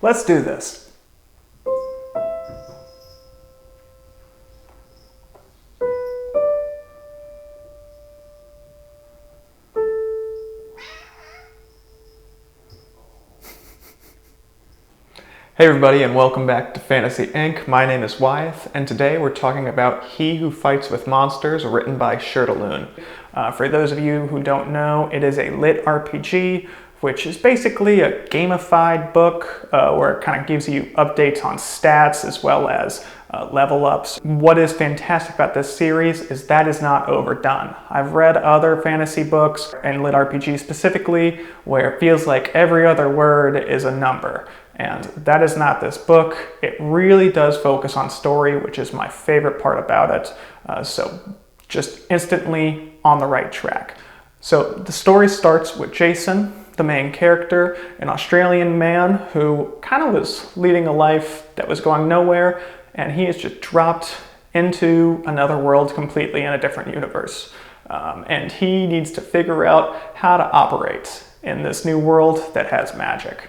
Let's do this. Hey everybody, and welcome back to Fantasy Inc. My name is Wyeth, and today we're talking about He Who Fights with Monsters, written by Shirtaloon. For those of you who don't know, it is a lit RPG, which is basically a gamified book where it kind of gives you updates on stats as well as level ups. What is fantastic about this series is that is not overdone. I've read other fantasy books, and lit RPG specifically, where it feels like every other word is a number. And that is not this book. It really does focus on story, which is my favorite part about it. So just instantly on the right track. So the story starts with Jason, the main character, an Australian man who kind of was leading a life that was going nowhere, and he is just dropped into another world completely in a different universe. And he needs to figure out how to operate in this new world that has magic.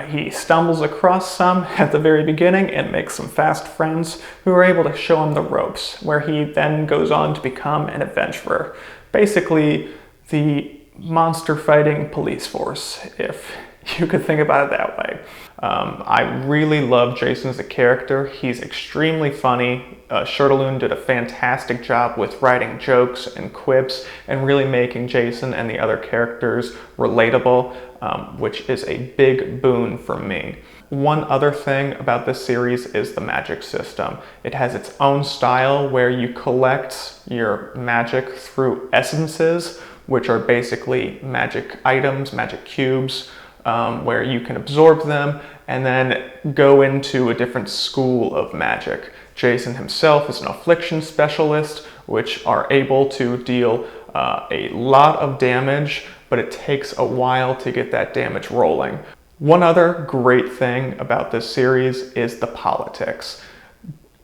He stumbles across some at the very beginning and makes some fast friends who are able to show him the ropes, where he then goes on to become an adventurer. Basically, the monster fighting police force, if you could think about it that way. I really love Jason as a character. He's extremely funny. Shirtaloon did a fantastic job with writing jokes and quips and really making Jason and the other characters relatable, which is a big boon for me. One other thing about this series is the magic system. It has its own style where you collect your magic through essences, which are basically magic items, magic cubes, where you can absorb them and then go into a different school of magic. Jason himself is an affliction specialist, which are able to deal a lot of damage, but it takes a while to get that damage rolling. One other great thing about this series is the politics.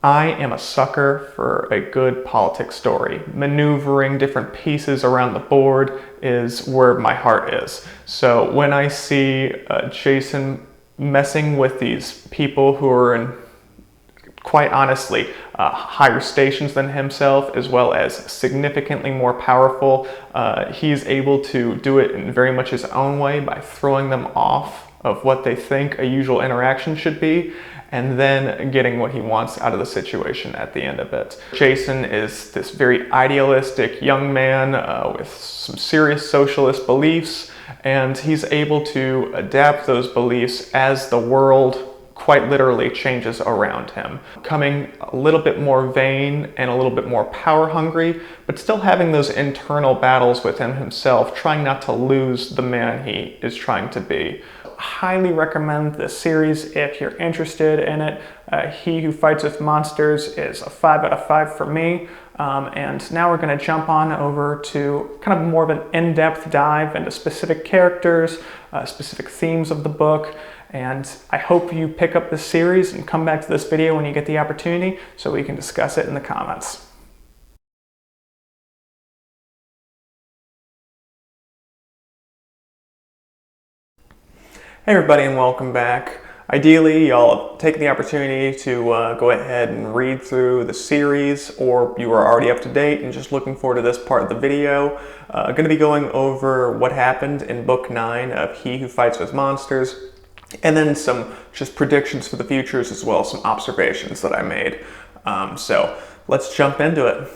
I am a sucker for a good politics story. Maneuvering different pieces around the board is where my heart is. So when I see Jason messing with these people who are in, quite honestly, higher stations than himself, as well as significantly more powerful, he's able to do it in very much his own way by throwing them off of what they think a usual interaction should be, and then getting what he wants out of the situation at the end of it. Jason is this very idealistic young man with some serious socialist beliefs, and he's able to adapt those beliefs as the world quite literally changes around him, becoming a little bit more vain and a little bit more power hungry, but still having those internal battles within himself, trying not to lose the man he is trying to be. Highly recommend this series if you're interested in it. He Who Fights with Monsters is a 5 out of 5 for me. And now we're going to jump on over to kind of more of an in-depth dive into specific characters, specific themes of the book. And I hope you pick up this series and come back to this video when you get the opportunity so we can discuss it in the comments. Hey everybody, and welcome back. Ideally, y'all take the opportunity to go ahead and read through the series, or you are already up to date and just looking forward to this part of the video. Going to be going over what happened in book 9 of He Who Fights with Monsters, and then some just predictions for the futures as well as some observations that I made. So let's jump into it.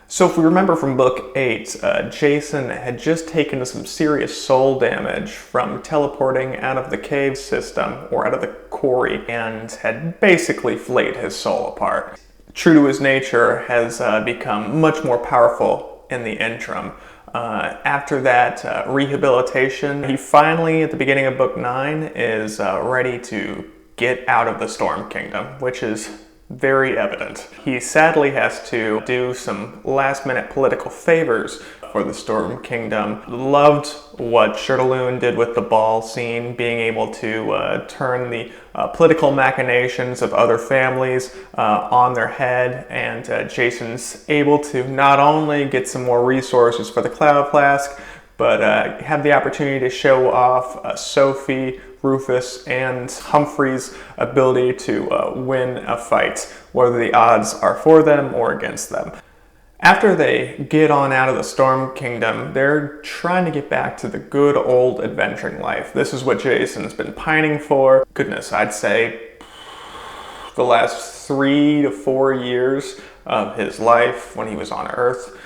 So if we remember from book 8, Jason had just taken some serious soul damage from teleporting out of the cave system, or out of the quarry, and had basically flayed his soul apart. True to his nature, has become much more powerful in the interim. After that rehabilitation, he finally, at the beginning of book 9, is ready to get out of the Storm Kingdom, which is very evident. He sadly has to do some last-minute political favors for the Storm Kingdom. Loved what Shirtaloon did with the ball scene, being able to turn the political machinations of other families on their head, and Jason's able to not only get some more resources for the Cloud Flask, but have the opportunity to show off Sophie, Rufus and Humphrey's ability to win a fight, whether the odds are for them or against them. After they get on out of the Storm Kingdom, they're trying to get back to the good old adventuring life. This is what Jason's been pining for. Goodness, I'd say the last 3 to 4 years of his life when he was on Earth.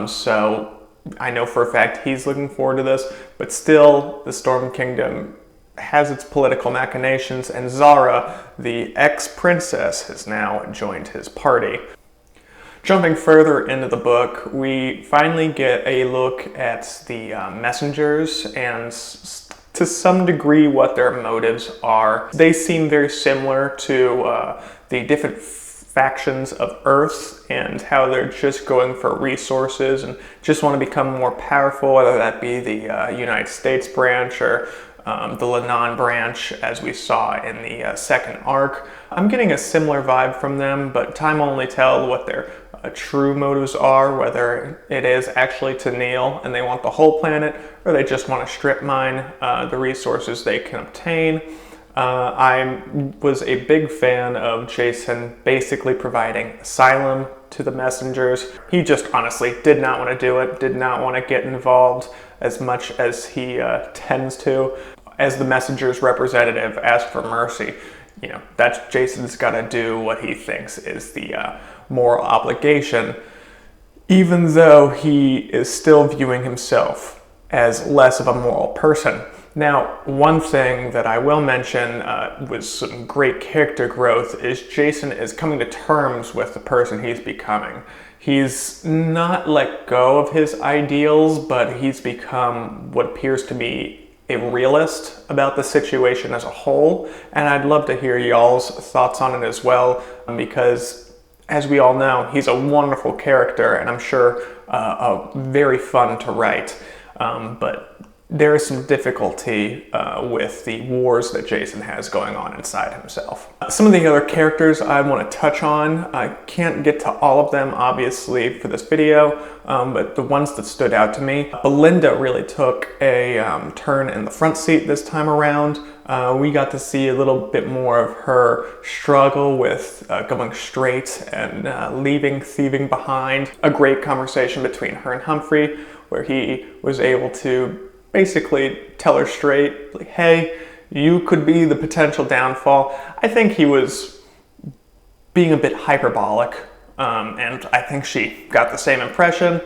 So I know for a fact he's looking forward to this, but still the Storm Kingdom has its political machinations, and Zara, the ex-princess, has now joined his party. Jumping further into the book, we finally get a look at the messengers and to some degree what their motives are. They seem very similar to the different factions of Earth and how they're just going for resources and just want to become more powerful, whether that be the United States branch or the Lenan branch, as we saw in the second arc. I'm getting a similar vibe from them, but time will only tell what their true motives are, whether it is actually to kneel and they want the whole planet, or they just want to strip mine the resources they can obtain. I was a big fan of Jason basically providing asylum to the messengers. He just honestly did not want to do it, did not want to get involved as much as he tends to. As the messenger's representative, ask for mercy. You know, that's Jason's got to do what he thinks is the moral obligation, even though he is still viewing himself as less of a moral person. Now, one thing that I will mention with some great character growth is Jason is coming to terms with the person he's becoming. He's not let go of his ideals, but he's become what appears to be a realist about the situation as a whole, and I'd love to hear y'all's thoughts on it as well, because as we all know, he's a wonderful character, and I'm sure very fun to write, but there is some difficulty with the wars that Jason has going on inside himself. Some of the other characters I want to touch on, I can't get to all of them obviously for this video, but the ones that stood out to me. Belinda really took a turn in the front seat this time around. We got to see a little bit more of her struggle with going straight and leaving thieving behind. A great conversation between her and Humphrey, where he was able to basically tell her straight, like, hey, you could be the potential downfall. I think he was being a bit hyperbolic, and I think she got the same impression,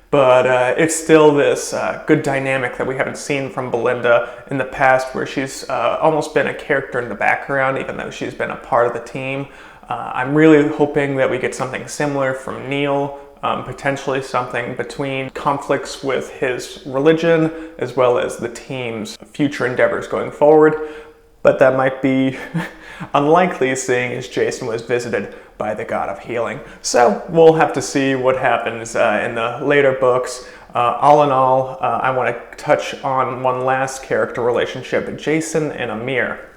but it's still this good dynamic that we haven't seen from Belinda in the past, where she's almost been a character in the background, even though she's been a part of the team. I'm really hoping that we get something similar from Neil, potentially something between conflicts with his religion as well as the team's future endeavors going forward, but that might be unlikely, seeing as Jason was visited by the god of healing. So we'll have to see what happens in the later books. All in all, I want to touch on one last character relationship, Jason and Amir.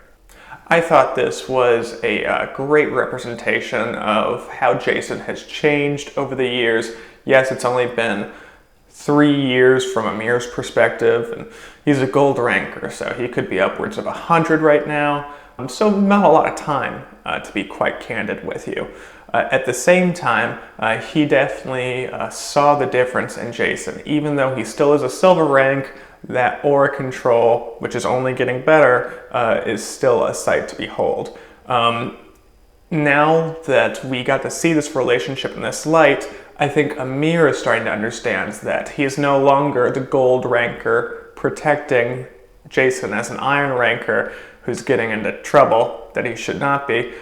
I thought this was a great representation of how Jason has changed over the years. Yes, it's only been 3 years from Amir's perspective, and he's a gold ranker, so he could be upwards of 100 right now. So not a lot of time, to be quite candid with you. At the same time, he definitely saw the difference in Jason. Even though he still is a silver rank, that aura control, which is only getting better, is still a sight to behold. Now that we got to see this relationship in this light, I think Amir is starting to understand that he is no longer the gold ranker protecting Jason as an iron ranker who's getting into trouble that he should not be.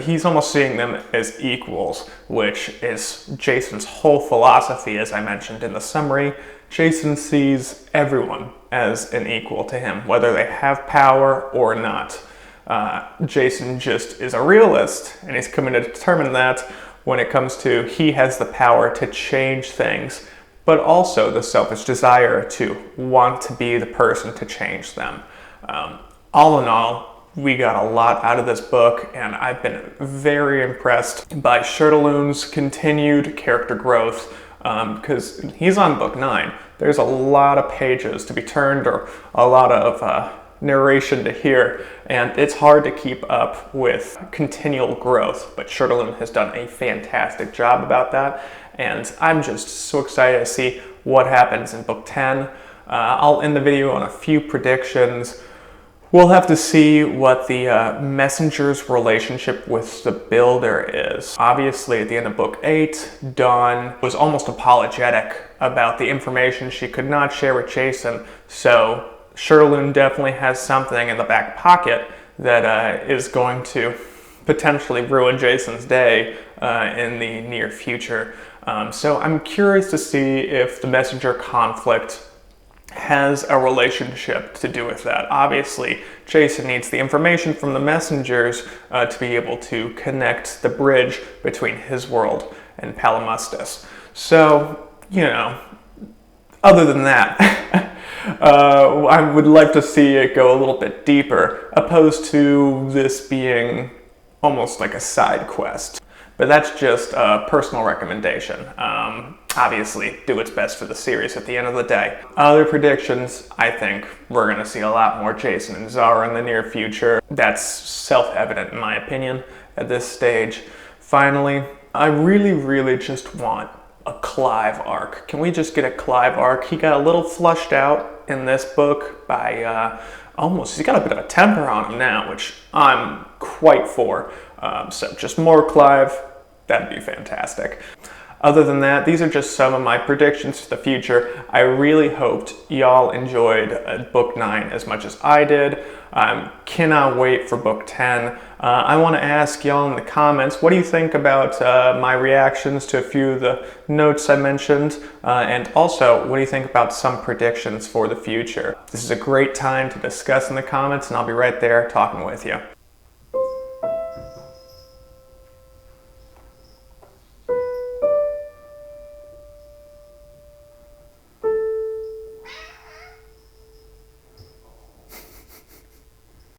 He's almost seeing them as equals, which is Jason's whole philosophy, as I mentioned in the summary. Jason sees everyone as an equal to him, whether they have power or not. Jason just is a realist, and he's coming to determine that when it comes to he has the power to change things, but also the selfish desire to want to be the person to change them. All in all, we got a lot out of this book, and I've been very impressed by Shirtaloon's continued character growth, because he's on book 9. There's a lot of pages to be turned, or a lot of narration to hear, and it's hard to keep up with continual growth, but Shirtaloon has done a fantastic job about that, and I'm just so excited to see what happens in book 10. I'll end the video on a few predictions. We'll have to see what the messenger's relationship with the builder is. Obviously, at the end of book 8, Dawn was almost apologetic about the information she could not share with Jason, so Shirtaloon definitely has something in the back pocket that is going to potentially ruin Jason's day in the near future. So I'm curious to see if the messenger conflict has a relationship to do with that. Obviously, Jason needs the information from the messengers to be able to connect the bridge between his world and Palimustus. So, you know, other than that, I would like to see it go a little bit deeper, opposed to this being almost like a side quest. But that's just a personal recommendation. Obviously, do what's best for the series at the end of the day. Other predictions, I think we're going to see a lot more Jason and Zara in the near future. That's self-evident in my opinion at this stage. Finally, I really just want a Clive arc. Can we just get a Clive arc? He got a little flushed out in this book by he's got a bit of a temper on him now, which I'm quite for. So just more Clive, that'd be fantastic. Other than that, these are just some of my predictions for the future. I really hoped y'all enjoyed book 9 as much as I did. Cannot wait for book 10. I want to ask y'all in the comments, what do you think about my reactions to a few of the notes I mentioned? And also, what do you think about some predictions for the future? This is a great time to discuss in the comments, and I'll be right there talking with you.